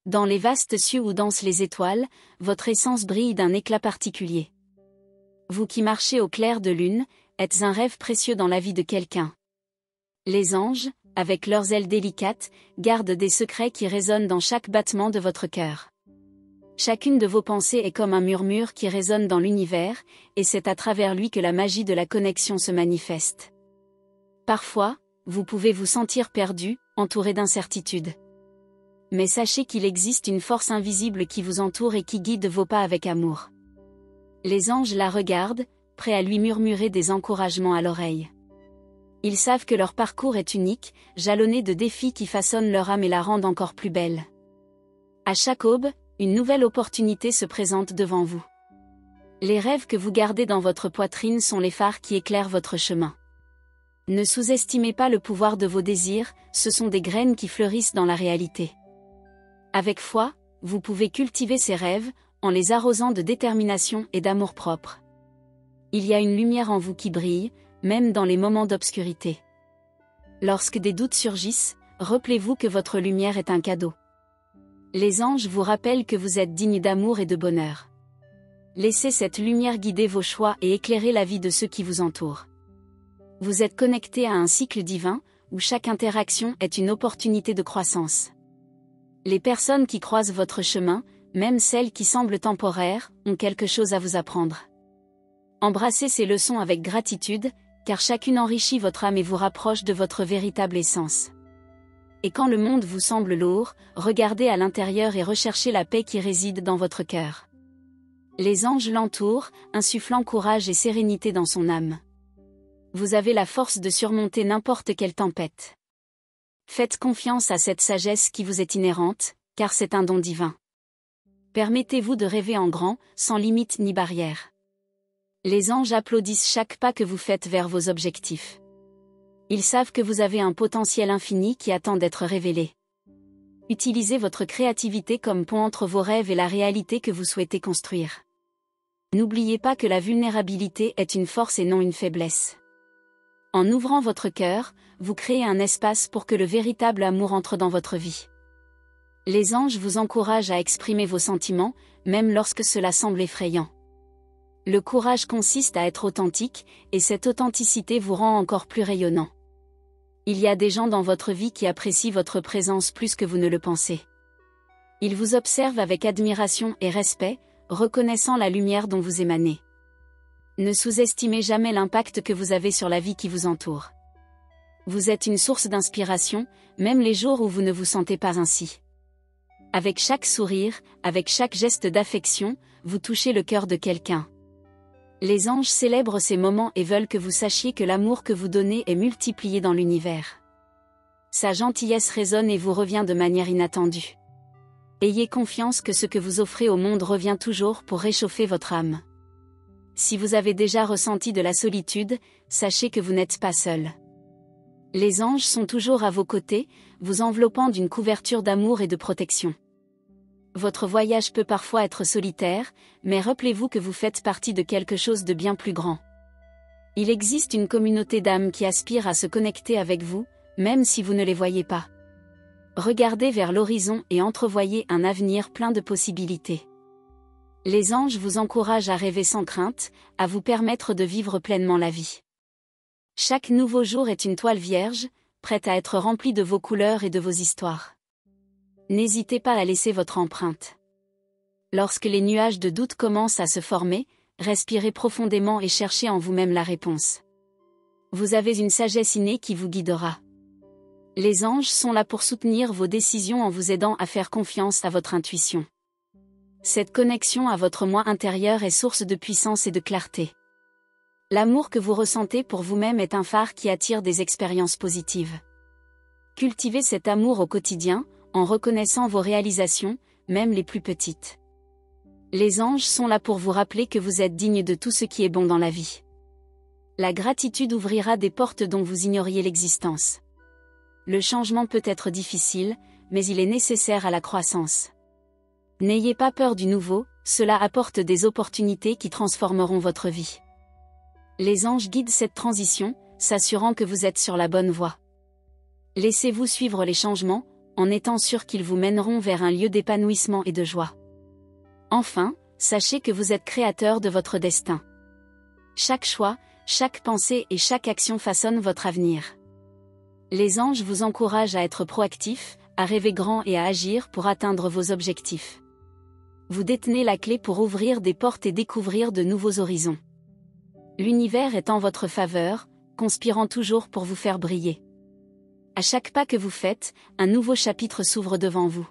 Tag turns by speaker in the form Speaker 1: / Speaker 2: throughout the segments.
Speaker 1: Dans les vastes cieux où dansent les étoiles, votre essence brille d'un éclat particulier. Vous qui marchez au clair de lune, êtes un rêve précieux dans la vie de quelqu'un. Les anges, avec leurs ailes délicates, gardent des secrets qui résonnent dans chaque battement de votre cœur. Chacune de vos pensées est comme un murmure qui résonne dans l'univers, et c'est à travers lui que la magie de la connexion se manifeste. Parfois, vous pouvez vous sentir perdu, entouré d'incertitudes. Mais sachez qu'il existe une force invisible qui vous entoure et qui guide vos pas avec amour. Les anges la regardent, prêts à lui murmurer des encouragements à l'oreille. Ils savent que leur parcours est unique, jalonné de défis qui façonnent leur âme et la rendent encore plus belle. À chaque aube, une nouvelle opportunité se présente devant vous. Les rêves que vous gardez dans votre poitrine sont les phares qui éclairent votre chemin. Ne sous-estimez pas le pouvoir de vos désirs, ce sont des graines qui fleurissent dans la réalité. Avec foi, vous pouvez cultiver ces rêves, en les arrosant de détermination et d'amour-propre. Il y a une lumière en vous qui brille, même dans les moments d'obscurité. Lorsque des doutes surgissent, rappelez-vous que votre lumière est un cadeau. Les anges vous rappellent que vous êtes digne d'amour et de bonheur. Laissez cette lumière guider vos choix et éclairer la vie de ceux qui vous entourent. Vous êtes connecté à un cycle divin, où chaque interaction est une opportunité de croissance. Les personnes qui croisent votre chemin, même celles qui semblent temporaires, ont quelque chose à vous apprendre. Embrassez ces leçons avec gratitude, car chacune enrichit votre âme et vous rapproche de votre véritable essence. Et quand le monde vous semble lourd, regardez à l'intérieur et recherchez la paix qui réside dans votre cœur. Les anges l'entourent, insufflant courage et sérénité dans son âme. Vous avez la force de surmonter n'importe quelle tempête. Faites confiance à cette sagesse qui vous est inhérente, car c'est un don divin. Permettez-vous de rêver en grand, sans limite ni barrière. Les anges applaudissent chaque pas que vous faites vers vos objectifs. Ils savent que vous avez un potentiel infini qui attend d'être révélé. Utilisez votre créativité comme pont entre vos rêves et la réalité que vous souhaitez construire. N'oubliez pas que la vulnérabilité est une force et non une faiblesse. En ouvrant votre cœur, vous créez un espace pour que le véritable amour entre dans votre vie. Les anges vous encouragent à exprimer vos sentiments, même lorsque cela semble effrayant. Le courage consiste à être authentique, et cette authenticité vous rend encore plus rayonnant. Il y a des gens dans votre vie qui apprécient votre présence plus que vous ne le pensez. Ils vous observent avec admiration et respect, reconnaissant la lumière dont vous émanez. Ne sous-estimez jamais l'impact que vous avez sur la vie qui vous entoure. Vous êtes une source d'inspiration, même les jours où vous ne vous sentez pas ainsi. Avec chaque sourire, avec chaque geste d'affection, vous touchez le cœur de quelqu'un. Les anges célèbrent ces moments et veulent que vous sachiez que l'amour que vous donnez est multiplié dans l'univers. Sa gentillesse résonne et vous revient de manière inattendue. Ayez confiance que ce que vous offrez au monde revient toujours pour réchauffer votre âme. Si vous avez déjà ressenti de la solitude, sachez que vous n'êtes pas seul. Les anges sont toujours à vos côtés, vous enveloppant d'une couverture d'amour et de protection. Votre voyage peut parfois être solitaire, mais rappelez-vous que vous faites partie de quelque chose de bien plus grand. Il existe une communauté d'âmes qui aspirent à se connecter avec vous, même si vous ne les voyez pas. Regardez vers l'horizon et entrevoyez un avenir plein de possibilités. Les anges vous encouragent à rêver sans crainte, à vous permettre de vivre pleinement la vie. Chaque nouveau jour est une toile vierge, prête à être remplie de vos couleurs et de vos histoires. N'hésitez pas à laisser votre empreinte. Lorsque les nuages de doute commencent à se former, respirez profondément et cherchez en vous-même la réponse. Vous avez une sagesse innée qui vous guidera. Les anges sont là pour soutenir vos décisions en vous aidant à faire confiance à votre intuition. Cette connexion à votre moi intérieur est source de puissance et de clarté. L'amour que vous ressentez pour vous-même est un phare qui attire des expériences positives. Cultivez cet amour au quotidien, en reconnaissant vos réalisations, même les plus petites. Les anges sont là pour vous rappeler que vous êtes digne de tout ce qui est bon dans la vie. La gratitude ouvrira des portes dont vous ignoriez l'existence. Le changement peut être difficile, mais il est nécessaire à la croissance. N'ayez pas peur du nouveau, cela apporte des opportunités qui transformeront votre vie. Les anges guident cette transition, s'assurant que vous êtes sur la bonne voie. Laissez-vous suivre les changements, en étant sûr qu'ils vous mèneront vers un lieu d'épanouissement et de joie. Enfin, sachez que vous êtes créateur de votre destin. Chaque choix, chaque pensée et chaque action façonnent votre avenir. Les anges vous encouragent à être proactifs, à rêver grand et à agir pour atteindre vos objectifs. Vous détenez la clé pour ouvrir des portes et découvrir de nouveaux horizons. L'univers est en votre faveur, conspirant toujours pour vous faire briller. À chaque pas que vous faites, un nouveau chapitre s'ouvre devant vous.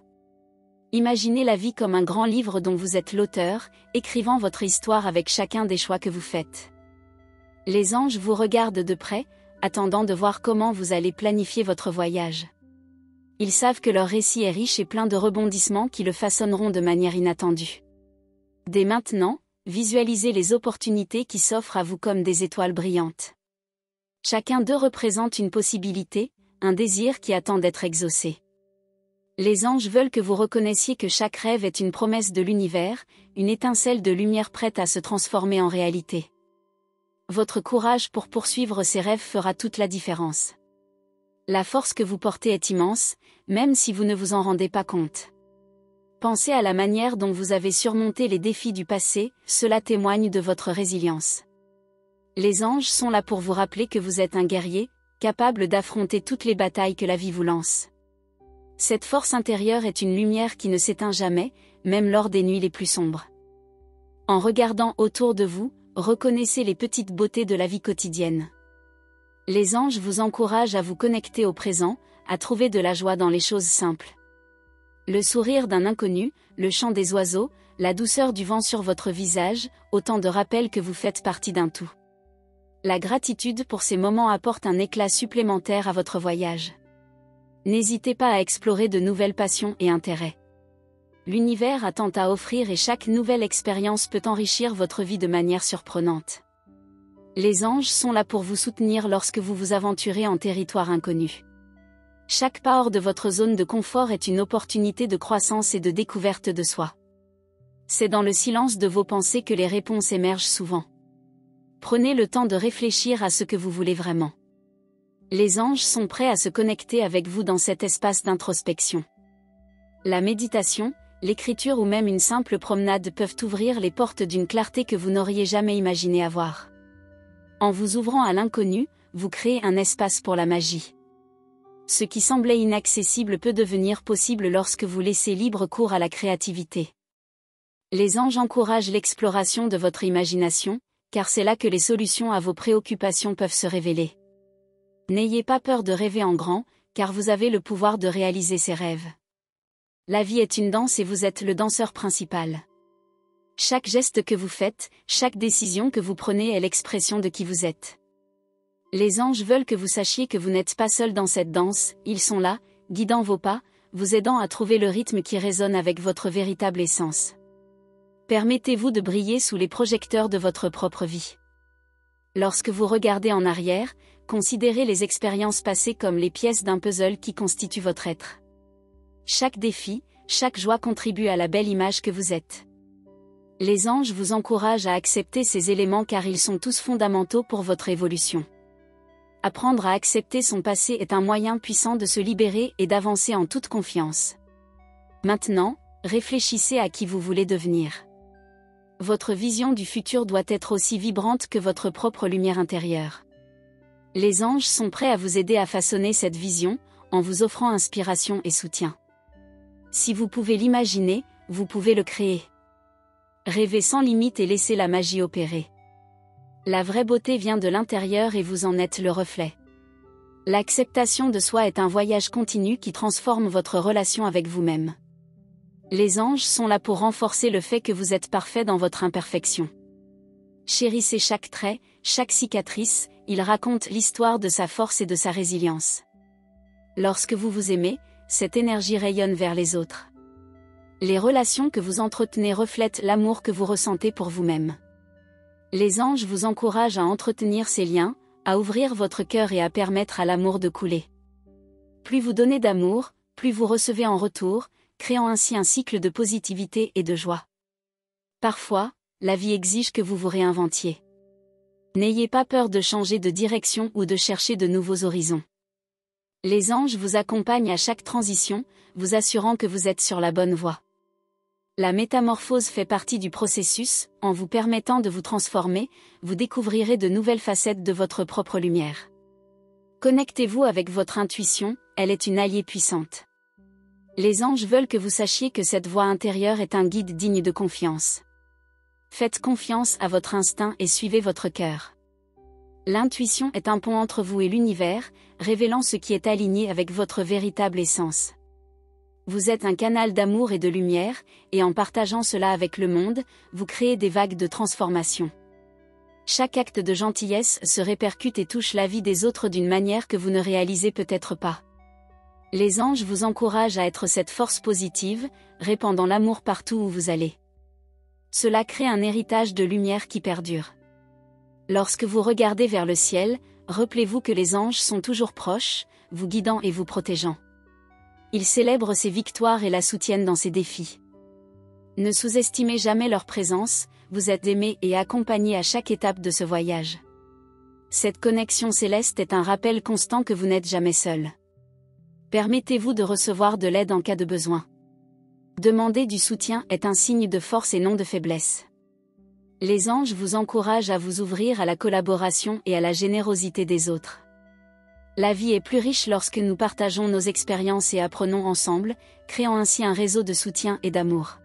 Speaker 1: Imaginez la vie comme un grand livre dont vous êtes l'auteur, écrivant votre histoire avec chacun des choix que vous faites. Les anges vous regardent de près, attendant de voir comment vous allez planifier votre voyage. Ils savent que leur récit est riche et plein de rebondissements qui le façonneront de manière inattendue. Dès maintenant, visualisez les opportunités qui s'offrent à vous comme des étoiles brillantes. Chacun d'eux représente une possibilité, un désir qui attend d'être exaucé. Les anges veulent que vous reconnaissiez que chaque rêve est une promesse de l'univers, une étincelle de lumière prête à se transformer en réalité. Votre courage pour poursuivre ces rêves fera toute la différence. La force que vous portez est immense, même si vous ne vous en rendez pas compte. Pensez à la manière dont vous avez surmonté les défis du passé, cela témoigne de votre résilience. Les anges sont là pour vous rappeler que vous êtes un guerrier, capable d'affronter toutes les batailles que la vie vous lance. Cette force intérieure est une lumière qui ne s'éteint jamais, même lors des nuits les plus sombres. En regardant autour de vous, reconnaissez les petites beautés de la vie quotidienne. Les anges vous encouragent à vous connecter au présent, à trouver de la joie dans les choses simples. Le sourire d'un inconnu, le chant des oiseaux, la douceur du vent sur votre visage, autant de rappels que vous faites partie d'un tout. La gratitude pour ces moments apporte un éclat supplémentaire à votre voyage. N'hésitez pas à explorer de nouvelles passions et intérêts. L'univers a tant à offrir et chaque nouvelle expérience peut enrichir votre vie de manière surprenante. Les anges sont là pour vous soutenir lorsque vous vous aventurez en territoire inconnu. Chaque pas hors de votre zone de confort est une opportunité de croissance et de découverte de soi. C'est dans le silence de vos pensées que les réponses émergent souvent. Prenez le temps de réfléchir à ce que vous voulez vraiment. Les anges sont prêts à se connecter avec vous dans cet espace d'introspection. La méditation, l'écriture ou même une simple promenade peuvent ouvrir les portes d'une clarté que vous n'auriez jamais imaginé avoir. En vous ouvrant à l'inconnu, vous créez un espace pour la magie. Ce qui semblait inaccessible peut devenir possible lorsque vous laissez libre cours à la créativité. Les anges encouragent l'exploration de votre imagination, car c'est là que les solutions à vos préoccupations peuvent se révéler. N'ayez pas peur de rêver en grand, car vous avez le pouvoir de réaliser ces rêves. La vie est une danse et vous êtes le danseur principal. Chaque geste que vous faites, chaque décision que vous prenez est l'expression de qui vous êtes. Les anges veulent que vous sachiez que vous n'êtes pas seul dans cette danse, ils sont là, guidant vos pas, vous aidant à trouver le rythme qui résonne avec votre véritable essence. Permettez-vous de briller sous les projecteurs de votre propre vie. Lorsque vous regardez en arrière, considérez les expériences passées comme les pièces d'un puzzle qui constituent votre être. Chaque défi, chaque joie contribue à la belle image que vous êtes. Les anges vous encouragent à accepter ces éléments car ils sont tous fondamentaux pour votre évolution. Apprendre à accepter son passé est un moyen puissant de se libérer et d'avancer en toute confiance. Maintenant, réfléchissez à qui vous voulez devenir. Votre vision du futur doit être aussi vibrante que votre propre lumière intérieure. Les anges sont prêts à vous aider à façonner cette vision, en vous offrant inspiration et soutien. Si vous pouvez l'imaginer, vous pouvez le créer. Rêvez sans limite et laissez la magie opérer. La vraie beauté vient de l'intérieur et vous en êtes le reflet. L'acceptation de soi est un voyage continu qui transforme votre relation avec vous-même. Les anges sont là pour renforcer le fait que vous êtes parfait dans votre imperfection. Chérissez chaque trait, chaque cicatrice, il raconte l'histoire de sa force et de sa résilience. Lorsque vous vous aimez, cette énergie rayonne vers les autres. Les relations que vous entretenez reflètent l'amour que vous ressentez pour vous-même. Les anges vous encouragent à entretenir ces liens, à ouvrir votre cœur et à permettre à l'amour de couler. Plus vous donnez d'amour, plus vous recevez en retour, créant ainsi un cycle de positivité et de joie. Parfois, la vie exige que vous vous réinventiez. N'ayez pas peur de changer de direction ou de chercher de nouveaux horizons. Les anges vous accompagnent à chaque transition, vous assurant que vous êtes sur la bonne voie. La métamorphose fait partie du processus, en vous permettant de vous transformer, vous découvrirez de nouvelles facettes de votre propre lumière. Connectez-vous avec votre intuition, elle est une alliée puissante. Les anges veulent que vous sachiez que cette voix intérieure est un guide digne de confiance. Faites confiance à votre instinct et suivez votre cœur. L'intuition est un pont entre vous et l'univers, révélant ce qui est aligné avec votre véritable essence. Vous êtes un canal d'amour et de lumière, et en partageant cela avec le monde, vous créez des vagues de transformation. Chaque acte de gentillesse se répercute et touche la vie des autres d'une manière que vous ne réalisez peut-être pas. Les anges vous encouragent à être cette force positive, répandant l'amour partout où vous allez. Cela crée un héritage de lumière qui perdure. Lorsque vous regardez vers le ciel, rappelez-vous que les anges sont toujours proches, vous guidant et vous protégeant. Ils célèbrent ses victoires et la soutiennent dans ses défis. Ne sous-estimez jamais leur présence, vous êtes aimé et accompagné à chaque étape de ce voyage. Cette connexion céleste est un rappel constant que vous n'êtes jamais seul. Permettez-vous de recevoir de l'aide en cas de besoin. Demander du soutien est un signe de force et non de faiblesse. Les anges vous encouragent à vous ouvrir à la collaboration et à la générosité des autres. La vie est plus riche lorsque nous partageons nos expériences et apprenons ensemble, créant ainsi un réseau de soutien et d'amour.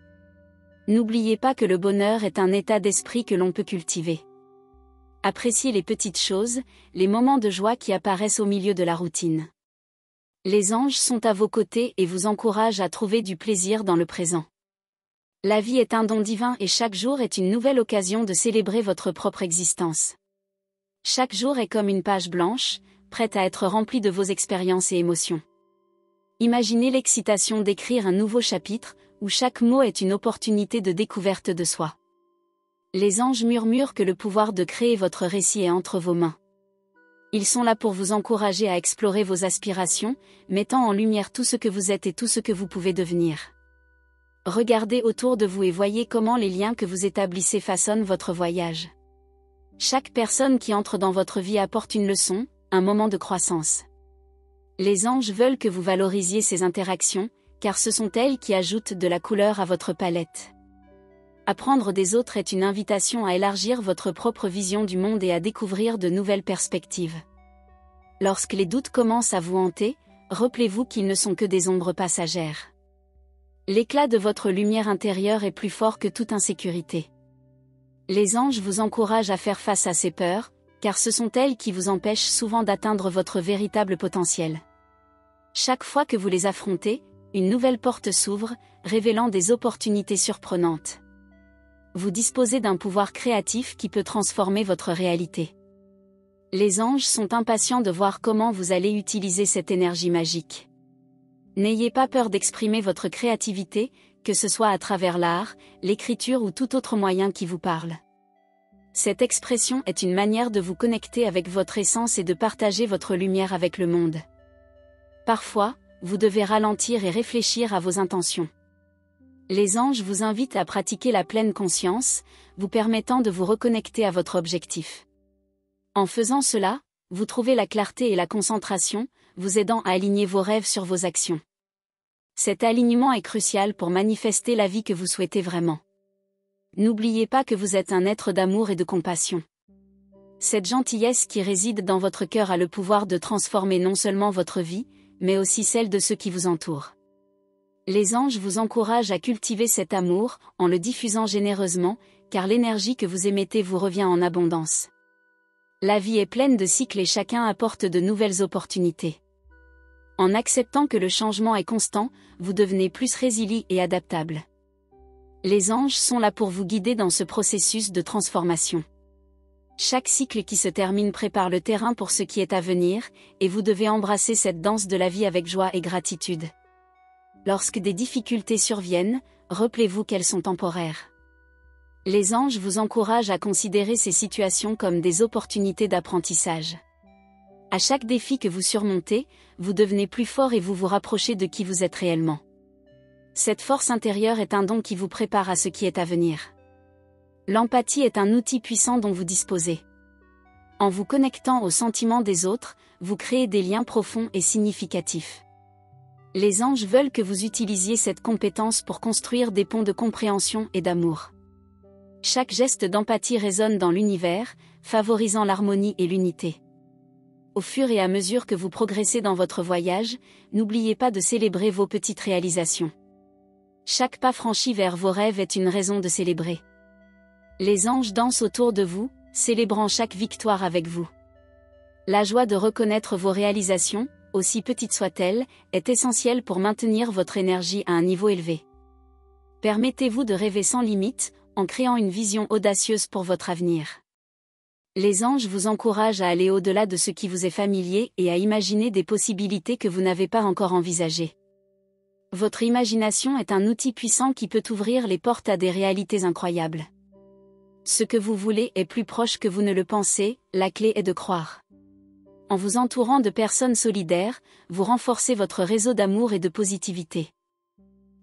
Speaker 1: N'oubliez pas que le bonheur est un état d'esprit que l'on peut cultiver. Appréciez les petites choses, les moments de joie qui apparaissent au milieu de la routine. Les anges sont à vos côtés et vous encouragent à trouver du plaisir dans le présent. La vie est un don divin et chaque jour est une nouvelle occasion de célébrer votre propre existence. Chaque jour est comme une page blanche, prête à être remplie de vos expériences et émotions. Imaginez l'excitation d'écrire un nouveau chapitre, où chaque mot est une opportunité de découverte de soi. Les anges murmurent que le pouvoir de créer votre récit est entre vos mains. Ils sont là pour vous encourager à explorer vos aspirations, mettant en lumière tout ce que vous êtes et tout ce que vous pouvez devenir. Regardez autour de vous et voyez comment les liens que vous établissez façonnent votre voyage. Chaque personne qui entre dans votre vie apporte une leçon, un moment de croissance. Les anges veulent que vous valorisiez ces interactions, car ce sont elles qui ajoutent de la couleur à votre palette. Apprendre des autres est une invitation à élargir votre propre vision du monde et à découvrir de nouvelles perspectives. Lorsque les doutes commencent à vous hanter, rappelez-vous qu'ils ne sont que des ombres passagères. L'éclat de votre lumière intérieure est plus fort que toute insécurité. Les anges vous encouragent à faire face à ces peurs, car ce sont elles qui vous empêchent souvent d'atteindre votre véritable potentiel. Chaque fois que vous les affrontez, une nouvelle porte s'ouvre, révélant des opportunités surprenantes. Vous disposez d'un pouvoir créatif qui peut transformer votre réalité. Les anges sont impatients de voir comment vous allez utiliser cette énergie magique. N'ayez pas peur d'exprimer votre créativité, que ce soit à travers l'art, l'écriture ou tout autre moyen qui vous parle. Cette expression est une manière de vous connecter avec votre essence et de partager votre lumière avec le monde. Parfois, vous devez ralentir et réfléchir à vos intentions. Les anges vous invitent à pratiquer la pleine conscience, vous permettant de vous reconnecter à votre objectif. En faisant cela, vous trouvez la clarté et la concentration, vous aidant à aligner vos rêves sur vos actions. Cet alignement est crucial pour manifester la vie que vous souhaitez vraiment. N'oubliez pas que vous êtes un être d'amour et de compassion. Cette gentillesse qui réside dans votre cœur a le pouvoir de transformer non seulement votre vie, mais aussi celle de ceux qui vous entourent. Les anges vous encouragent à cultiver cet amour, en le diffusant généreusement, car l'énergie que vous émettez vous revient en abondance. La vie est pleine de cycles et chacun apporte de nouvelles opportunités. En acceptant que le changement est constant, vous devenez plus résilient et adaptable. Les anges sont là pour vous guider dans ce processus de transformation. Chaque cycle qui se termine prépare le terrain pour ce qui est à venir, et vous devez embrasser cette danse de la vie avec joie et gratitude. Lorsque des difficultés surviennent, rappelez-vous qu'elles sont temporaires. Les anges vous encouragent à considérer ces situations comme des opportunités d'apprentissage. À chaque défi que vous surmontez, vous devenez plus fort et vous vous rapprochez de qui vous êtes réellement. Cette force intérieure est un don qui vous prépare à ce qui est à venir. L'empathie est un outil puissant dont vous disposez. En vous connectant aux sentiments des autres, vous créez des liens profonds et significatifs. Les anges veulent que vous utilisiez cette compétence pour construire des ponts de compréhension et d'amour. Chaque geste d'empathie résonne dans l'univers, favorisant l'harmonie et l'unité. Au fur et à mesure que vous progressez dans votre voyage, n'oubliez pas de célébrer vos petites réalisations. Chaque pas franchi vers vos rêves est une raison de célébrer. Les anges dansent autour de vous, célébrant chaque victoire avec vous. La joie de reconnaître vos réalisations, aussi petites soient-elles, est essentielle pour maintenir votre énergie à un niveau élevé. Permettez-vous de rêver sans limite, en créant une vision audacieuse pour votre avenir. Les anges vous encouragent à aller au-delà de ce qui vous est familier et à imaginer des possibilités que vous n'avez pas encore envisagées. Votre imagination est un outil puissant qui peut ouvrir les portes à des réalités incroyables. Ce que vous voulez est plus proche que vous ne le pensez, la clé est de croire. En vous entourant de personnes solidaires, vous renforcez votre réseau d'amour et de positivité.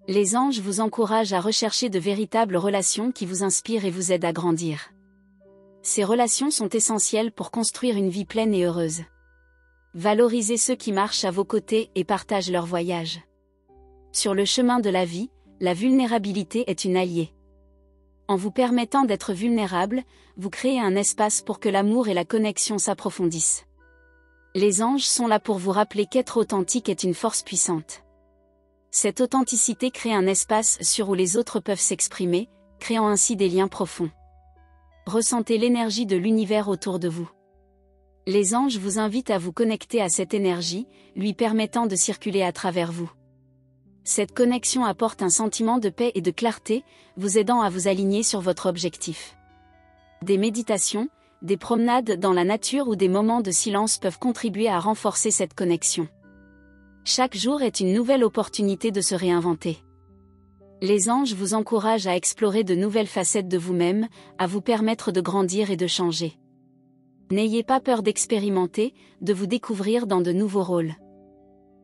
Speaker 1: Les anges vous encouragent à rechercher de véritables relations qui vous inspirent et vous aident à grandir. Ces relations sont essentielles pour construire une vie pleine et heureuse. Valorisez ceux qui marchent à vos côtés et partagent leur voyage. Sur le chemin de la vie, la vulnérabilité est une alliée. En vous permettant d'être vulnérable, vous créez un espace pour que l'amour et la connexion s'approfondissent. Les anges sont là pour vous rappeler qu'être authentique est une force puissante. Cette authenticité crée un espace sûr où les autres peuvent s'exprimer, créant ainsi des liens profonds. Ressentez l'énergie de l'univers autour de vous. Les anges vous invitent à vous connecter à cette énergie, lui permettant de circuler à travers vous. Cette connexion apporte un sentiment de paix et de clarté, vous aidant à vous aligner sur votre objectif. Des méditations, des promenades dans la nature ou des moments de silence peuvent contribuer à renforcer cette connexion. Chaque jour est une nouvelle opportunité de se réinventer. Les anges vous encouragent à explorer de nouvelles facettes de vous-même, à vous permettre de grandir et de changer. N'ayez pas peur d'expérimenter, de vous découvrir dans de nouveaux rôles.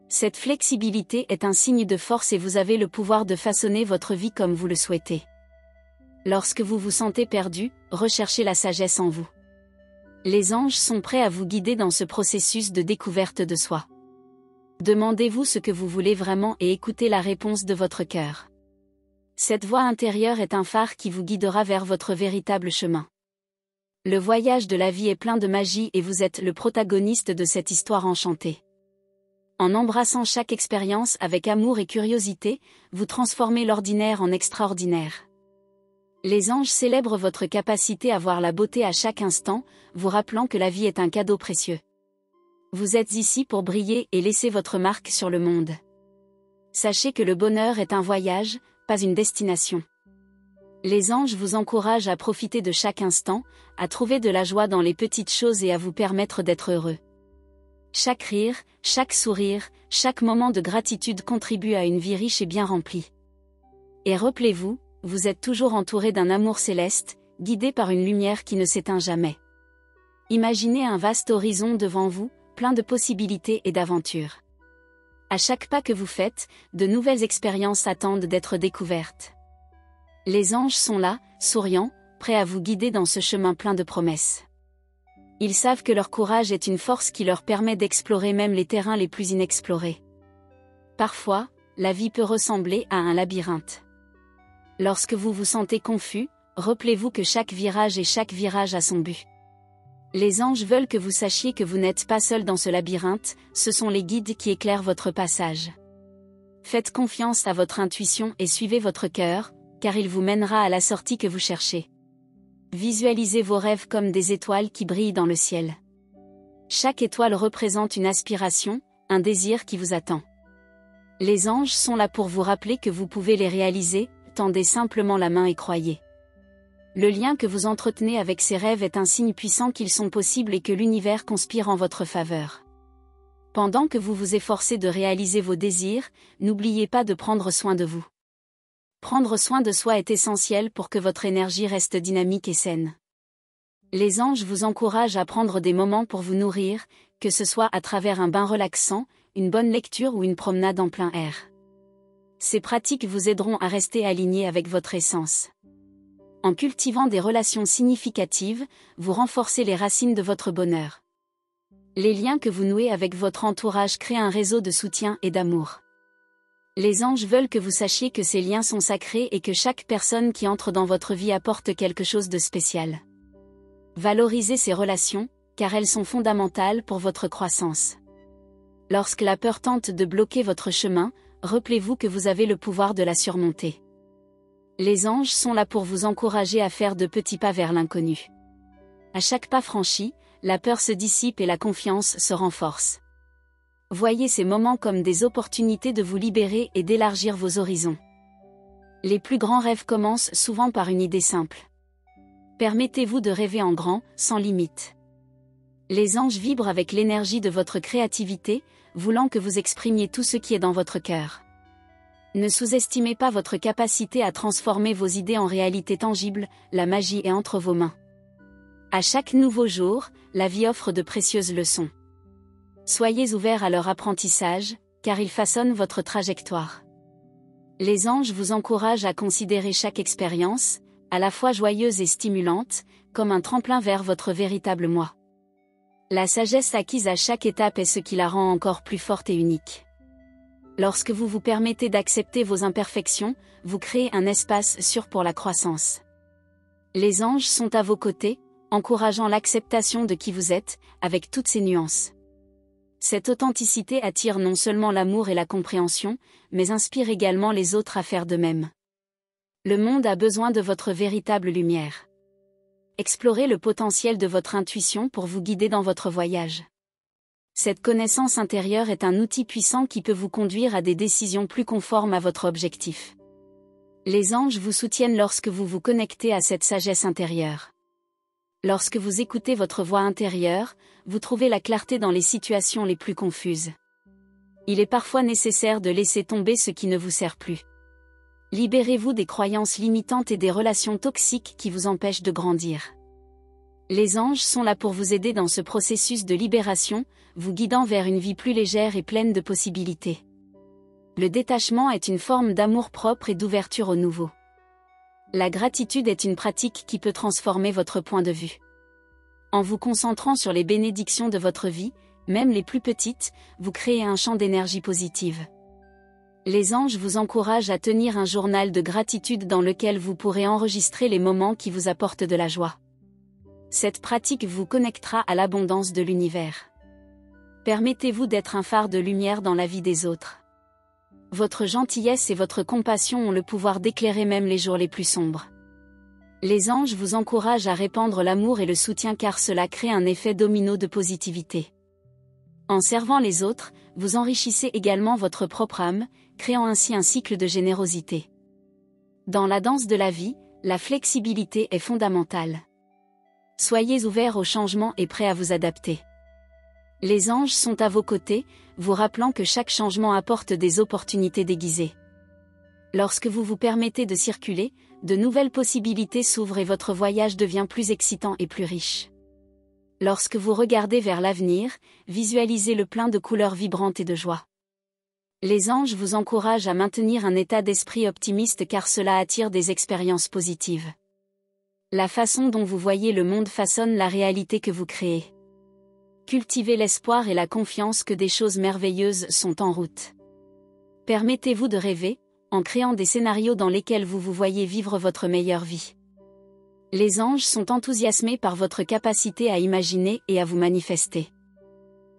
Speaker 1: Cette flexibilité est un signe de force et vous avez le pouvoir de façonner votre vie comme vous le souhaitez. Lorsque vous vous sentez perdu, recherchez la sagesse en vous. Les anges sont prêts à vous guider dans ce processus de découverte de soi. Demandez-vous ce que vous voulez vraiment et écoutez la réponse de votre cœur. Cette voix intérieure est un phare qui vous guidera vers votre véritable chemin. Le voyage de la vie est plein de magie et vous êtes le protagoniste de cette histoire enchantée. En embrassant chaque expérience avec amour et curiosité, vous transformez l'ordinaire en extraordinaire. Les anges célèbrent votre capacité à voir la beauté à chaque instant, vous rappelant que la vie est un cadeau précieux. Vous êtes ici pour briller et laisser votre marque sur le monde. Sachez que le bonheur est un voyage, pas une destination. Les anges vous encouragent à profiter de chaque instant, à trouver de la joie dans les petites choses et à vous permettre d'être heureux. Chaque rire, chaque sourire, chaque moment de gratitude contribue à une vie riche et bien remplie. Et rappelez-vous, vous êtes toujours entouré d'un amour céleste, guidé par une lumière qui ne s'éteint jamais. Imaginez un vaste horizon devant vous, plein de possibilités et d'aventures. À chaque pas que vous faites, de nouvelles expériences attendent d'être découvertes. Les anges sont là, souriants, prêts à vous guider dans ce chemin plein de promesses. Ils savent que leur courage est une force qui leur permet d'explorer même les terrains les plus inexplorés. Parfois, la vie peut ressembler à un labyrinthe. Lorsque vous vous sentez confus, rappelez-vous que chaque virage a son but. Les anges veulent que vous sachiez que vous n'êtes pas seul dans ce labyrinthe, ce sont les guides qui éclairent votre passage. Faites confiance à votre intuition et suivez votre cœur, car il vous mènera à la sortie que vous cherchez. Visualisez vos rêves comme des étoiles qui brillent dans le ciel. Chaque étoile représente une aspiration, un désir qui vous attend. Les anges sont là pour vous rappeler que vous pouvez les réaliser, tendez simplement la main et croyez. Le lien que vous entretenez avec ces rêves est un signe puissant qu'ils sont possibles et que l'univers conspire en votre faveur. Pendant que vous vous efforcez de réaliser vos désirs, n'oubliez pas de prendre soin de vous. Prendre soin de soi est essentiel pour que votre énergie reste dynamique et saine. Les anges vous encouragent à prendre des moments pour vous nourrir, que ce soit à travers un bain relaxant, une bonne lecture ou une promenade en plein air. Ces pratiques vous aideront à rester aligné avec votre essence. En cultivant des relations significatives, vous renforcez les racines de votre bonheur. Les liens que vous nouez avec votre entourage créent un réseau de soutien et d'amour. Les anges veulent que vous sachiez que ces liens sont sacrés et que chaque personne qui entre dans votre vie apporte quelque chose de spécial. Valorisez ces relations, car elles sont fondamentales pour votre croissance. Lorsque la peur tente de bloquer votre chemin, rappelez-vous que vous avez le pouvoir de la surmonter. Les anges sont là pour vous encourager à faire de petits pas vers l'inconnu. À chaque pas franchi, la peur se dissipe et la confiance se renforce. Voyez ces moments comme des opportunités de vous libérer et d'élargir vos horizons. Les plus grands rêves commencent souvent par une idée simple. Permettez-vous de rêver en grand, sans limite. Les anges vibrent avec l'énergie de votre créativité, voulant que vous exprimiez tout ce qui est dans votre cœur. Ne sous-estimez pas votre capacité à transformer vos idées en réalité tangible, la magie est entre vos mains. À chaque nouveau jour, la vie offre de précieuses leçons. Soyez ouverts à leur apprentissage, car ils façonnent votre trajectoire. Les anges vous encouragent à considérer chaque expérience, à la fois joyeuse et stimulante, comme un tremplin vers votre véritable moi. La sagesse acquise à chaque étape est ce qui la rend encore plus forte et unique. Lorsque vous vous permettez d'accepter vos imperfections, vous créez un espace sûr pour la croissance. Les anges sont à vos côtés, encourageant l'acceptation de qui vous êtes, avec toutes ses nuances. Cette authenticité attire non seulement l'amour et la compréhension, mais inspire également les autres à faire de même. Le monde a besoin de votre véritable lumière. Explorez le potentiel de votre intuition pour vous guider dans votre voyage. Cette connaissance intérieure est un outil puissant qui peut vous conduire à des décisions plus conformes à votre objectif. Les anges vous soutiennent lorsque vous vous connectez à cette sagesse intérieure. Lorsque vous écoutez votre voix intérieure, vous trouvez la clarté dans les situations les plus confuses. Il est parfois nécessaire de laisser tomber ce qui ne vous sert plus. Libérez-vous des croyances limitantes et des relations toxiques qui vous empêchent de grandir. Les anges sont là pour vous aider dans ce processus de libération, vous guidant vers une vie plus légère et pleine de possibilités. Le détachement est une forme d'amour-propre et d'ouverture au nouveau. La gratitude est une pratique qui peut transformer votre point de vue. En vous concentrant sur les bénédictions de votre vie, même les plus petites, vous créez un champ d'énergie positive. Les anges vous encouragent à tenir un journal de gratitude dans lequel vous pourrez enregistrer les moments qui vous apportent de la joie. Cette pratique vous connectera à l'abondance de l'univers. Permettez-vous d'être un phare de lumière dans la vie des autres. Votre gentillesse et votre compassion ont le pouvoir d'éclairer même les jours les plus sombres. Les anges vous encouragent à répandre l'amour et le soutien car cela crée un effet domino de positivité. En servant les autres, vous enrichissez également votre propre âme, créant ainsi un cycle de générosité. Dans la danse de la vie, la flexibilité est fondamentale. Soyez ouverts au changement et prêts à vous adapter. Les anges sont à vos côtés, vous rappelant que chaque changement apporte des opportunités déguisées. Lorsque vous vous permettez de circuler, de nouvelles possibilités s'ouvrent et votre voyage devient plus excitant et plus riche. Lorsque vous regardez vers l'avenir, visualisez-le plein de couleurs vibrantes et de joie. Les anges vous encouragent à maintenir un état d'esprit optimiste car cela attire des expériences positives. La façon dont vous voyez le monde façonne la réalité que vous créez. Cultivez l'espoir et la confiance que des choses merveilleuses sont en route. Permettez-vous de rêver, en créant des scénarios dans lesquels vous vous voyez vivre votre meilleure vie. Les anges sont enthousiasmés par votre capacité à imaginer et à vous manifester.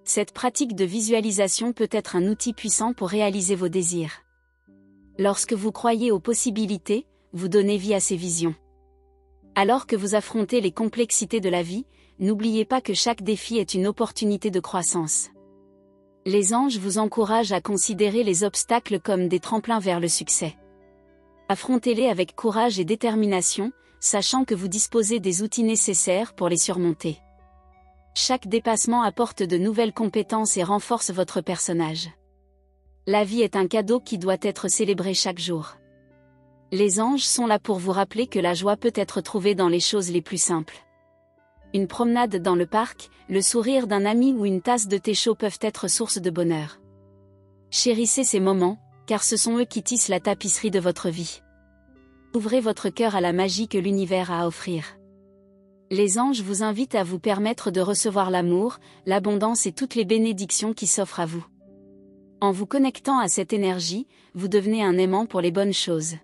Speaker 1: Cette pratique de visualisation peut être un outil puissant pour réaliser vos désirs. Lorsque vous croyez aux possibilités, vous donnez vie à ces visions. Alors que vous affrontez les complexités de la vie, n'oubliez pas que chaque défi est une opportunité de croissance. Les anges vous encouragent à considérer les obstacles comme des tremplins vers le succès. Affrontez-les avec courage et détermination, sachant que vous disposez des outils nécessaires pour les surmonter. Chaque dépassement apporte de nouvelles compétences et renforce votre personnage. La vie est un cadeau qui doit être célébré chaque jour. Les anges sont là pour vous rappeler que la joie peut être trouvée dans les choses les plus simples. Une promenade dans le parc, le sourire d'un ami ou une tasse de thé chaud peuvent être source de bonheur. Chérissez ces moments, car ce sont eux qui tissent la tapisserie de votre vie. Ouvrez votre cœur à la magie que l'univers a à offrir. Les anges vous invitent à vous permettre de recevoir l'amour, l'abondance et toutes les bénédictions qui s'offrent à vous. En vous connectant à cette énergie, vous devenez un aimant pour les bonnes choses.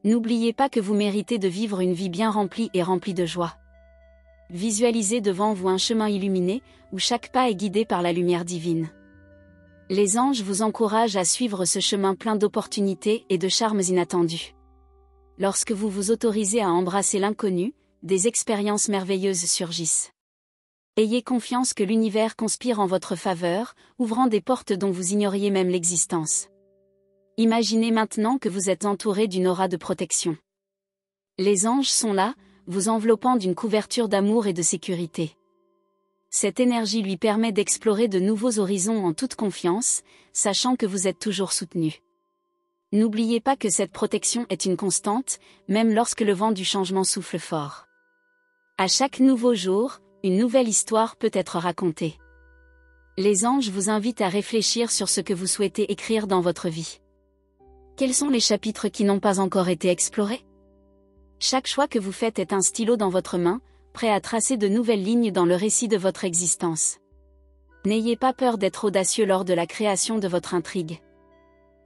Speaker 1: N'oubliez pas que vous méritez de vivre une vie bien remplie et remplie de joie. Visualisez devant vous un chemin illuminé, où chaque pas est guidé par la lumière divine. Les anges vous encouragent à suivre ce chemin plein d'opportunités et de charmes inattendus. Lorsque vous vous autorisez à embrasser l'inconnu, des expériences merveilleuses surgissent. Ayez confiance que l'univers conspire en votre faveur, ouvrant des portes dont vous ignoriez même l'existence. Imaginez maintenant que vous êtes entouré d'une aura de protection. Les anges sont là, vous enveloppant d'une couverture d'amour et de sécurité. Cette énergie lui permet d'explorer de nouveaux horizons en toute confiance, sachant que vous êtes toujours soutenu. N'oubliez pas que cette protection est une constante, même lorsque le vent du changement souffle fort. À chaque nouveau jour, une nouvelle histoire peut être racontée. Les anges vous invitent à réfléchir sur ce que vous souhaitez écrire dans votre vie. Quels sont les chapitres qui n'ont pas encore été explorés? Chaque choix que vous faites est un stylo dans votre main, prêt à tracer de nouvelles lignes dans le récit de votre existence. N'ayez pas peur d'être audacieux lors de la création de votre intrigue.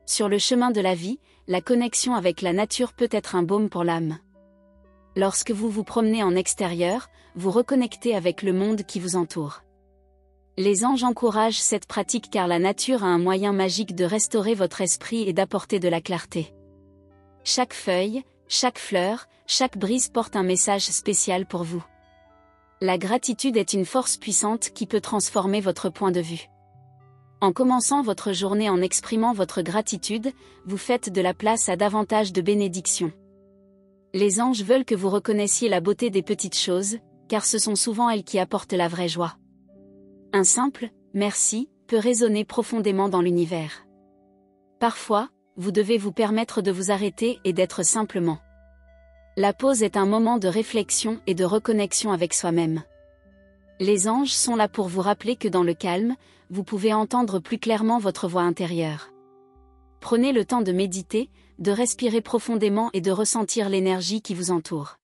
Speaker 1: Sur le chemin de la vie, la connexion avec la nature peut être un baume pour l'âme. Lorsque vous vous promenez en extérieur, vous reconnectez avec le monde qui vous entoure. Les anges encouragent cette pratique car la nature a un moyen magique de restaurer votre esprit et d'apporter de la clarté. Chaque feuille, chaque fleur, chaque brise porte un message spécial pour vous. La gratitude est une force puissante qui peut transformer votre point de vue. En commençant votre journée en exprimant votre gratitude, vous faites de la place à davantage de bénédictions. Les anges veulent que vous reconnaissiez la beauté des petites choses, car ce sont souvent elles qui apportent la vraie joie. Un simple « merci » peut résonner profondément dans l'univers. Parfois, vous devez vous permettre de vous arrêter et d'être simplement. La pause est un moment de réflexion et de reconnexion avec soi-même. Les anges sont là pour vous rappeler que dans le calme, vous pouvez entendre plus clairement votre voix intérieure. Prenez le temps de méditer, de respirer profondément et de ressentir l'énergie qui vous entoure.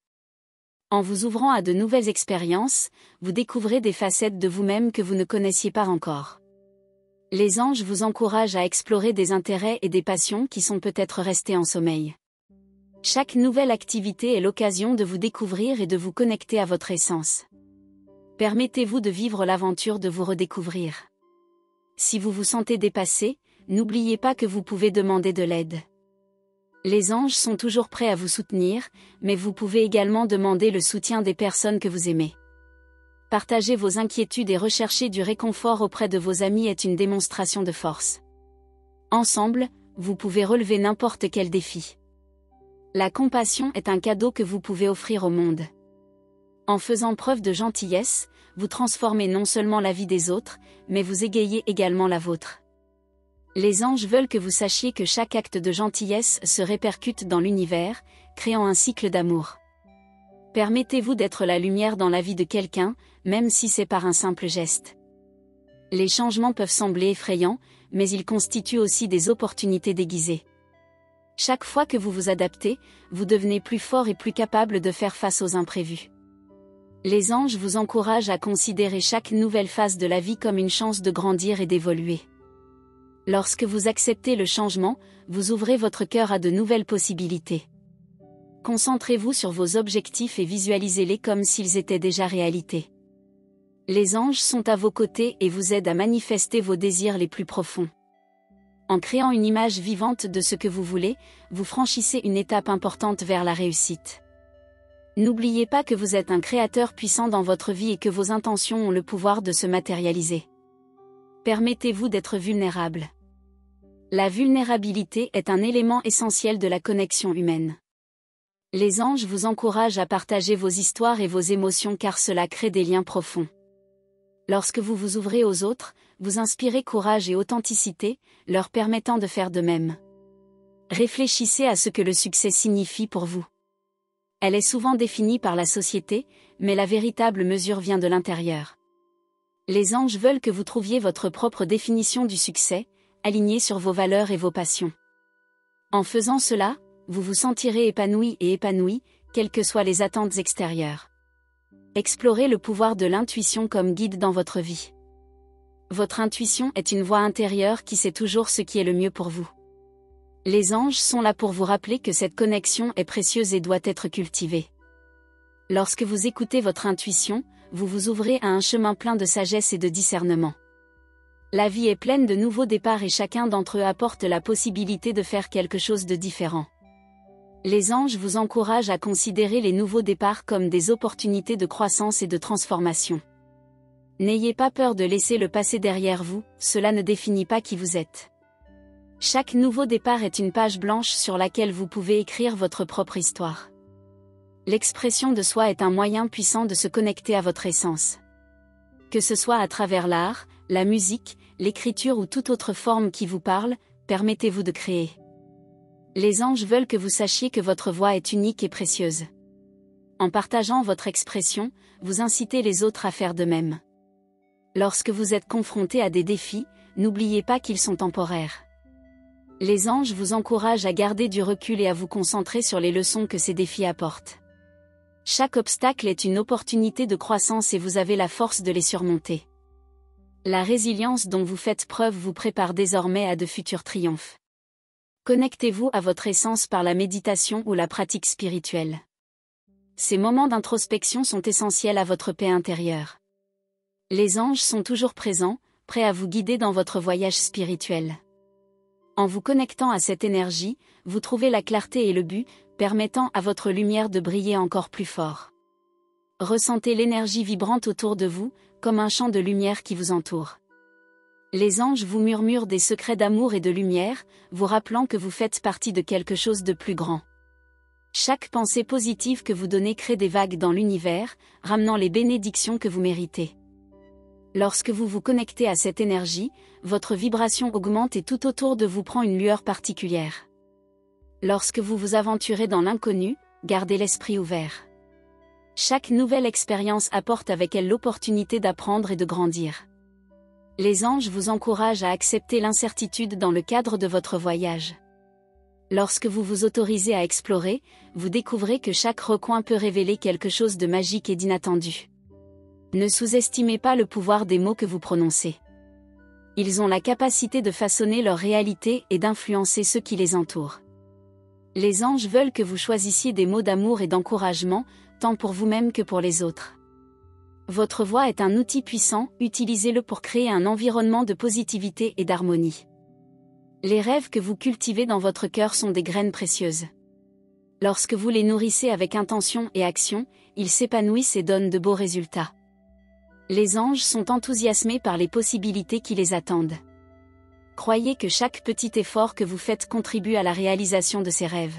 Speaker 1: En vous ouvrant à de nouvelles expériences, vous découvrez des facettes de vous-même que vous ne connaissiez pas encore. Les anges vous encouragent à explorer des intérêts et des passions qui sont peut-être restés en sommeil. Chaque nouvelle activité est l'occasion de vous découvrir et de vous connecter à votre essence. Permettez-vous de vivre l'aventure de vous redécouvrir. Si vous vous sentez dépassé, n'oubliez pas que vous pouvez demander de l'aide. Les anges sont toujours prêts à vous soutenir, mais vous pouvez également demander le soutien des personnes que vous aimez. Partager vos inquiétudes et rechercher du réconfort auprès de vos amis est une démonstration de force. Ensemble, vous pouvez relever n'importe quel défi. La compassion est un cadeau que vous pouvez offrir au monde. En faisant preuve de gentillesse, vous transformez non seulement la vie des autres, mais vous égayez également la vôtre. Les anges veulent que vous sachiez que chaque acte de gentillesse se répercute dans l'univers, créant un cycle d'amour. Permettez-vous d'être la lumière dans la vie de quelqu'un, même si c'est par un simple geste. Les changements peuvent sembler effrayants, mais ils constituent aussi des opportunités déguisées. Chaque fois que vous vous adaptez, vous devenez plus fort et plus capable de faire face aux imprévus. Les anges vous encouragent à considérer chaque nouvelle phase de la vie comme une chance de grandir et d'évoluer. Lorsque vous acceptez le changement, vous ouvrez votre cœur à de nouvelles possibilités. Concentrez-vous sur vos objectifs et visualisez-les comme s'ils étaient déjà réalité. Les anges sont à vos côtés et vous aident à manifester vos désirs les plus profonds. En créant une image vivante de ce que vous voulez, vous franchissez une étape importante vers la réussite. N'oubliez pas que vous êtes un créateur puissant dans votre vie et que vos intentions ont le pouvoir de se matérialiser. Permettez-vous d'être vulnérable. La vulnérabilité est un élément essentiel de la connexion humaine. Les anges vous encouragent à partager vos histoires et vos émotions car cela crée des liens profonds. Lorsque vous vous ouvrez aux autres, vous inspirez courage et authenticité, leur permettant de faire de même. Réfléchissez à ce que le succès signifie pour vous. Elle est souvent définie par la société, mais la véritable mesure vient de l'intérieur. Les anges veulent que vous trouviez votre propre définition du succès, alignée sur vos valeurs et vos passions. En faisant cela, vous vous sentirez épanoui et épanoui, quelles que soient les attentes extérieures. Explorez le pouvoir de l'intuition comme guide dans votre vie. Votre intuition est une voix intérieure qui sait toujours ce qui est le mieux pour vous. Les anges sont là pour vous rappeler que cette connexion est précieuse et doit être cultivée. Lorsque vous écoutez votre intuition, vous vous ouvrez à un chemin plein de sagesse et de discernement. La vie est pleine de nouveaux départs et chacun d'entre eux apporte la possibilité de faire quelque chose de différent. Les anges vous encouragent à considérer les nouveaux départs comme des opportunités de croissance et de transformation. N'ayez pas peur de laisser le passé derrière vous, cela ne définit pas qui vous êtes. Chaque nouveau départ est une page blanche sur laquelle vous pouvez écrire votre propre histoire. L'expression de soi est un moyen puissant de se connecter à votre essence. Que ce soit à travers l'art, la musique, l'écriture ou toute autre forme qui vous parle, permettez-vous de créer. Les anges veulent que vous sachiez que votre voix est unique et précieuse. En partageant votre expression, vous incitez les autres à faire de même. Lorsque vous êtes confronté à des défis, n'oubliez pas qu'ils sont temporaires. Les anges vous encouragent à garder du recul et à vous concentrer sur les leçons que ces défis apportent. Chaque obstacle est une opportunité de croissance et vous avez la force de les surmonter. La résilience dont vous faites preuve vous prépare désormais à de futurs triomphes. Connectez-vous à votre essence par la méditation ou la pratique spirituelle. Ces moments d'introspection sont essentiels à votre paix intérieure. Les anges sont toujours présents, prêts à vous guider dans votre voyage spirituel. En vous connectant à cette énergie, vous trouvez la clarté et le but, permettant à votre lumière de briller encore plus fort. Ressentez l'énergie vibrante autour de vous, comme un champ de lumière qui vous entoure. Les anges vous murmurent des secrets d'amour et de lumière, vous rappelant que vous faites partie de quelque chose de plus grand. Chaque pensée positive que vous donnez crée des vagues dans l'univers, ramenant les bénédictions que vous méritez. Lorsque vous vous connectez à cette énergie, votre vibration augmente et tout autour de vous prend une lueur particulière. Lorsque vous vous aventurez dans l'inconnu, gardez l'esprit ouvert. Chaque nouvelle expérience apporte avec elle l'opportunité d'apprendre et de grandir. Les anges vous encouragent à accepter l'incertitude dans le cadre de votre voyage. Lorsque vous vous autorisez à explorer, vous découvrez que chaque recoin peut révéler quelque chose de magique et d'inattendu. Ne sous-estimez pas le pouvoir des mots que vous prononcez. Ils ont la capacité de façonner leur réalité et d'influencer ceux qui les entourent. Les anges veulent que vous choisissiez des mots d'amour et d'encouragement, tant pour vous-même que pour les autres. Votre voix est un outil puissant, utilisez-le pour créer un environnement de positivité et d'harmonie. Les rêves que vous cultivez dans votre cœur sont des graines précieuses. Lorsque vous les nourrissez avec intention et action, ils s'épanouissent et donnent de beaux résultats. Les anges sont enthousiasmés par les possibilités qui les attendent. Croyez que chaque petit effort que vous faites contribue à la réalisation de ces rêves.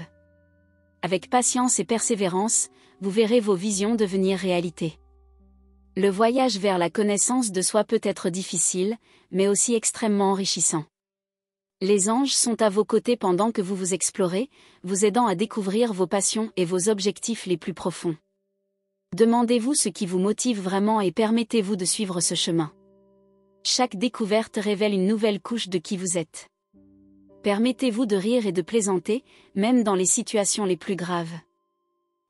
Speaker 1: Avec patience et persévérance, vous verrez vos visions devenir réalité. Le voyage vers la connaissance de soi peut être difficile, mais aussi extrêmement enrichissant. Les anges sont à vos côtés pendant que vous vous explorez, vous aidant à découvrir vos passions et vos objectifs les plus profonds. Demandez-vous ce qui vous motive vraiment et permettez-vous de suivre ce chemin. Chaque découverte révèle une nouvelle couche de qui vous êtes. Permettez-vous de rire et de plaisanter, même dans les situations les plus graves.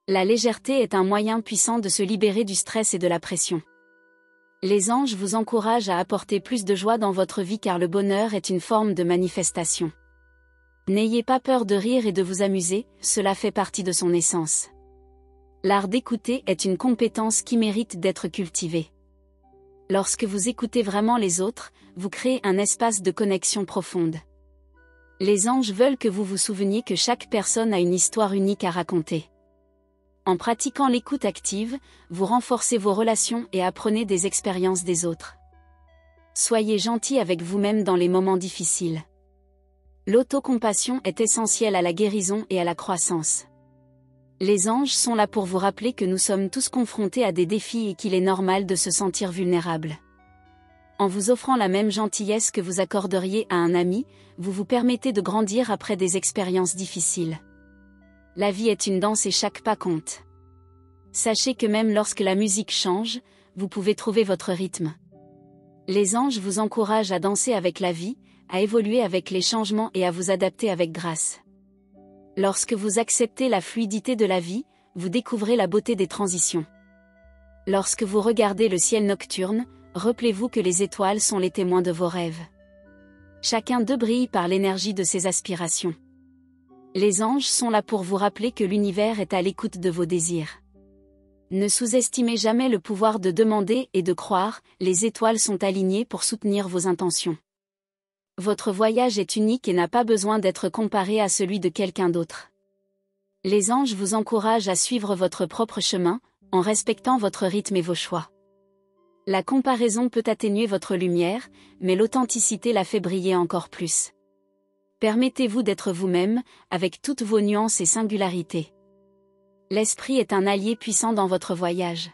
Speaker 1: La légèreté est un moyen puissant de se libérer du stress et de la pression. Les anges vous encouragent à apporter plus de joie dans votre vie car le bonheur est une forme de manifestation. N'ayez pas peur de rire et de vous amuser, cela fait partie de son essence. L'art d'écouter est une compétence qui mérite d'être cultivée. Lorsque vous écoutez vraiment les autres, vous créez un espace de connexion profonde. Les anges veulent que vous vous souveniez que chaque personne a une histoire unique à raconter. En pratiquant l'écoute active, vous renforcez vos relations et apprenez des expériences des autres. Soyez gentil avec vous-même dans les moments difficiles. L'autocompassion est essentielle à la guérison et à la croissance. Les anges sont là pour vous rappeler que nous sommes tous confrontés à des défis et qu'il est normal de se sentir vulnérable. En vous offrant la même gentillesse que vous accorderiez à un ami, vous vous permettez de grandir après des expériences difficiles. La vie est une danse et chaque pas compte. Sachez que même lorsque la musique change, vous pouvez trouver votre rythme. Les anges vous encouragent à danser avec la vie, à évoluer avec les changements et à vous adapter avec grâce. Lorsque vous acceptez la fluidité de la vie, vous découvrez la beauté des transitions. Lorsque vous regardez le ciel nocturne, rappelez-vous que les étoiles sont les témoins de vos rêves. Chacun d'eux brille par l'énergie de ses aspirations. Les anges sont là pour vous rappeler que l'univers est à l'écoute de vos désirs. Ne sous-estimez jamais le pouvoir de demander et de croire, les étoiles sont alignées pour soutenir vos intentions. Votre voyage est unique et n'a pas besoin d'être comparé à celui de quelqu'un d'autre. Les anges vous encouragent à suivre votre propre chemin, en respectant votre rythme et vos choix. La comparaison peut atténuer votre lumière, mais l'authenticité la fait briller encore plus. Permettez-vous d'être vous-même, avec toutes vos nuances et singularités. L'esprit est un allié puissant dans votre voyage.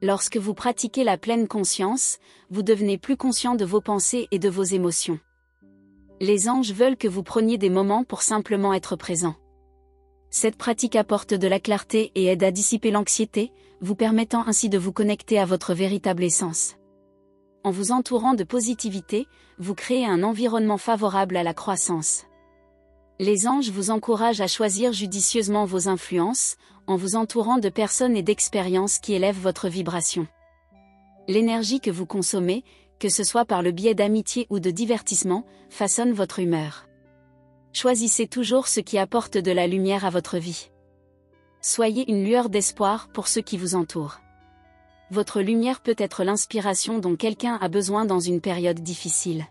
Speaker 1: Lorsque vous pratiquez la pleine conscience, vous devenez plus conscient de vos pensées et de vos émotions. Les anges veulent que vous preniez des moments pour simplement être présent. Cette pratique apporte de la clarté et aide à dissiper l'anxiété, vous permettant ainsi de vous connecter à votre véritable essence. En vous entourant de positivité, vous créez un environnement favorable à la croissance. Les anges vous encouragent à choisir judicieusement vos influences, en vous entourant de personnes et d'expériences qui élèvent votre vibration. L'énergie que vous consommez, que ce soit par le biais d'amitié ou de divertissement, façonne votre humeur. Choisissez toujours ce qui apporte de la lumière à votre vie. Soyez une lueur d'espoir pour ceux qui vous entourent. Votre lumière peut être l'inspiration dont quelqu'un a besoin dans une période difficile.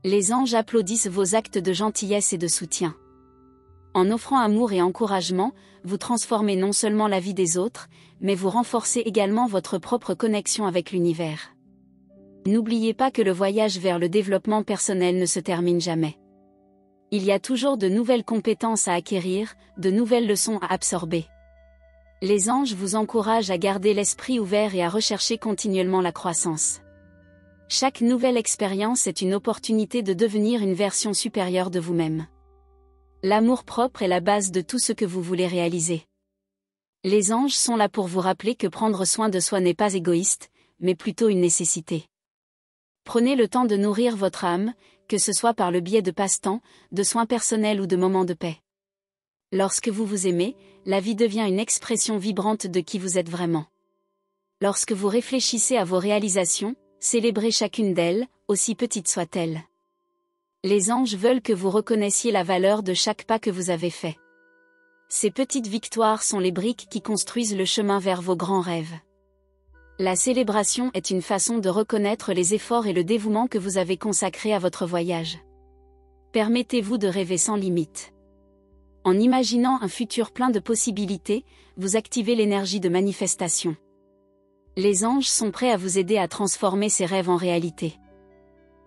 Speaker 1: Les anges applaudissent vos actes de gentillesse et de soutien. En offrant amour et encouragement, vous transformez non seulement la vie des autres, mais vous renforcez également votre propre connexion avec l'univers. N'oubliez pas que le voyage vers le développement personnel ne se termine jamais. Il y a toujours de nouvelles compétences à acquérir, de nouvelles leçons à absorber. Les anges vous encouragent à garder l'esprit ouvert et à rechercher continuellement la croissance. Chaque nouvelle expérience est une opportunité de devenir une version supérieure de vous-même. L'amour-propre est la base de tout ce que vous voulez réaliser. Les anges sont là pour vous rappeler que prendre soin de soi n'est pas égoïste, mais plutôt une nécessité. Prenez le temps de nourrir votre âme, que ce soit par le biais de passe-temps, de soins personnels ou de moments de paix. Lorsque vous vous aimez, la vie devient une expression vibrante de qui vous êtes vraiment. Lorsque vous réfléchissez à vos réalisations, célébrez chacune d'elles, aussi petite soit-elle. Les anges veulent que vous reconnaissiez la valeur de chaque pas que vous avez fait. Ces petites victoires sont les briques qui construisent le chemin vers vos grands rêves. La célébration est une façon de reconnaître les efforts et le dévouement que vous avez consacrés à votre voyage. Permettez-vous de rêver sans limite. En imaginant un futur plein de possibilités, vous activez l'énergie de manifestation. Les anges sont prêts à vous aider à transformer ces rêves en réalité.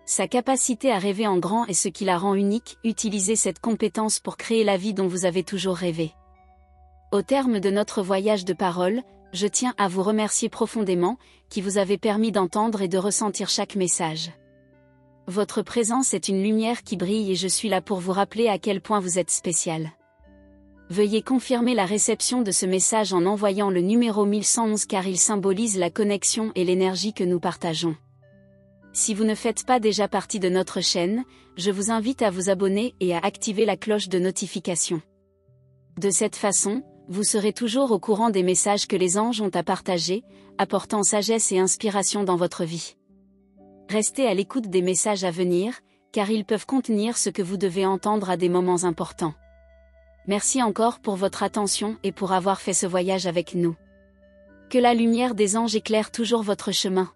Speaker 1: Sa capacité à rêver en grand est ce qui la rend unique, utilisez cette compétence pour créer la vie dont vous avez toujours rêvé. Au terme de notre voyage de parole, je tiens à vous remercier profondément, qui vous avez permis d'entendre et de ressentir chaque message. Votre présence est une lumière qui brille et je suis là pour vous rappeler à quel point vous êtes spécial. Veuillez confirmer la réception de ce message en envoyant le numéro 1111 car il symbolise la connexion et l'énergie que nous partageons. Si vous ne faites pas déjà partie de notre chaîne, je vous invite à vous abonner et à activer la cloche de notification. De cette façon, vous serez toujours au courant des messages que les anges ont à partager, apportant sagesse et inspiration dans votre vie. Restez à l'écoute des messages à venir, car ils peuvent contenir ce que vous devez entendre à des moments importants. Merci encore pour votre attention et pour avoir fait ce voyage avec nous. Que la lumière des anges éclaire toujours votre chemin.